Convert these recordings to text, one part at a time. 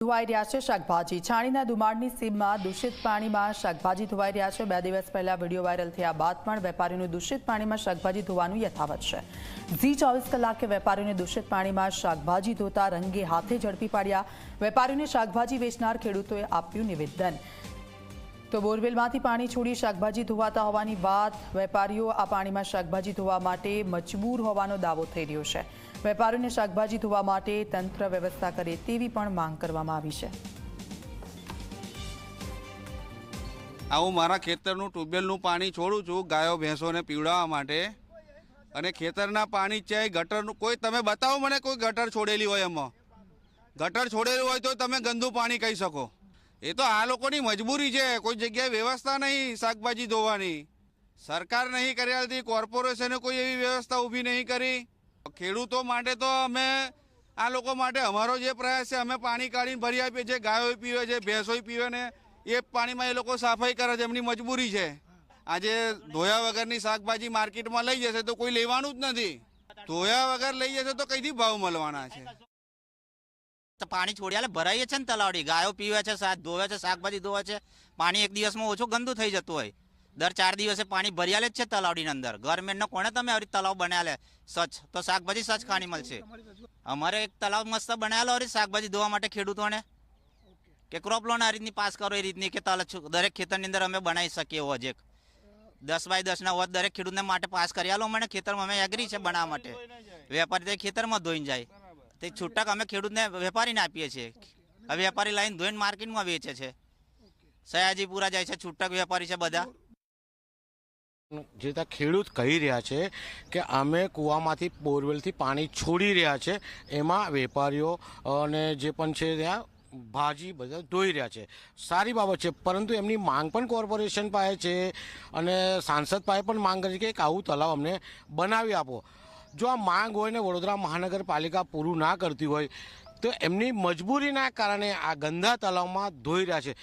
ધોવાઈ રહ્યા છે શાકભાજી। છાણીના ધુમાડની સીમમાં દૂષિત પાણીમાં શાકભાજી ધોવાઈ રહ્યા છે। 2 દિવસ પહેલા વિડીયો વાયરલ થયા બાદ પણ વેપારીઓનું દૂષિત પાણીમાં શાકભાજી ધોવાનું યથાવત છે। ઝી 24 કલાકે વેપારીઓને દૂષિત પાણીમાં શાકભાજી ધોતા રંગે હાથે ઝડપી પાડ્યા। વેપારીઓને શાકભાજી વેચનાર ખેડૂતોએ આપ્યું નિવેદન। તો બોરવેલમાંથી પાણી છોડી શાકભાજી ધોવાતા હોવાની વાત। વેપારીઓ આ પાણીમાં શાકભાજી ધોવા માટે મજબૂર હોવાનો દાવો થઈ રહ્યો છે। વેપારીઓને શાકભાજી ધોવા માટે તંત્ર વ્યવસ્થા કરે તેવી પણ માંગ કરવામાં આવી છે। હું મારા ખેતરનું ટ્યુબવેલનું પાણી છોડું છું ગાયો ભેંસોને પીવડાવવા માટે, અને ખેતરના પાણી છે ગટરનું કોઈ તમે બતાવો મને કોઈ ગટર છોડેલી હોય, એમાં ગટર છોડેલું હોય તો તમે ગંદુ પાણી કહી શકો। એ તો આ લોકોની મજબૂરી છે, કોઈ જગ્યાએ વ્યવસ્થા નહીં શાકભાજી ધોવાની। સરકાર નહીં કરી આલતી, કોર્પોરેશને કોઈ એવી વ્યવસ્થા ઊભી નહીં કરી। ખેડૂતો માટે તો અમે આ લોકો માટે અમારો જે પ્રયાસ છે, અમે પાણી કાઢીને ભરી આપીએ છીએ। ગાયો પીવે છે, ભેંસો પીવે ને એ પાણીમાં એ લોકો સફાઈ કરે છે, એમની મજબૂરી છે। આજે ધોયા વગરની શાકભાજી માર્કેટમાં લઈ જશે તો કોઈ લેવાનું જ નથી। ધોયા વગર લઈ જશે તો કઈથી ભાવ મળવાના છે? પાણી છોડ્યા ભરાઈએ છે ને તલાવડી, ગાયો પીવે છે, ધોવે છે, શાકભાજી ધોવે છે। પાણી એક દિવસમાં ઓછું ગંદુ થઈ જતું હોય। દર 4 દિવસે પાણી ભર્યાલે જ છે તલાવડીની અંદર। ગવર્મેન્ટને કોણે તમે આવી તલાવ બનાવેલે સ્વચ્છ, તો શાકભાજી સ્વચ્છ ખાણી મળશે। અમારે એક તલાવ મસ્ત બનાવેલો હોય શાકભાજી ધોવા માટે ખેડૂતોને, કે ક્રોપ લોન આ રીતની પાસ કરો, એ રીતની કે દરેક ખેતરની અંદર અમે બનાવી શકીએ એવો જ 10 બાય 10 ના હોત દરેક ખેડૂતને માટે પાસ કરી આલો। મને ખેતરમાં અમે એગ્રી છે બનાવવા માટે। વેપારી તે ખેતરમાં ધોઈને જાય, તે છૂટક અમે ખેડૂતને વેપારીને આપીએ છીએ। હવે વેપારી લાઈન ધોઈને માર્કેટમાં વેચે છે। સયાજીપુરા જાય છે, છૂટક વેપારી છે બધા। જે ખેડૂત કહી રહ્યા છે કે અમે કૂવામાંથી બોરવેલથી પાણી છોડી રહ્યા છે, એમાં વેપારીઓ અને જે પણ છે ત્યાં ભાજી બધા ધોઈ રહ્યા છે। સારી બાબત છે, પરંતુ એમની માંગ પણ કોર્પોરેશન પાસે છે અને સાંસદ પાસે પણ માંગ કરી છે કે આવું તલાવ અમને બનાવી આપો। જો આ માંગ હોય ને વડોદરા મહાનગરપાલિકા પૂરું ના કરતી હોય તો એમની મજબૂરીના કારણે આ ગંદા તલાવમાં ધોઈ રહ્યા છે।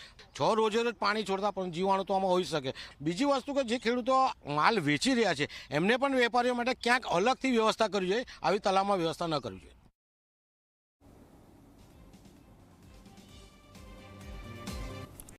રોજે રોજ પાણી છોડતા પણ જીવાણુ તો આમાં હોઈ શકે। બીજી વસ્તુ કે જે ખેડૂતો માલ વેચી રહ્યા છે એમને પણ વેપારીઓ માટે ક્યાંક અલગથી વ્યવસ્થા કરવી જોઈએ, આવી તલાવમાં વ્યવસ્થા ન કરવી જોઈએ।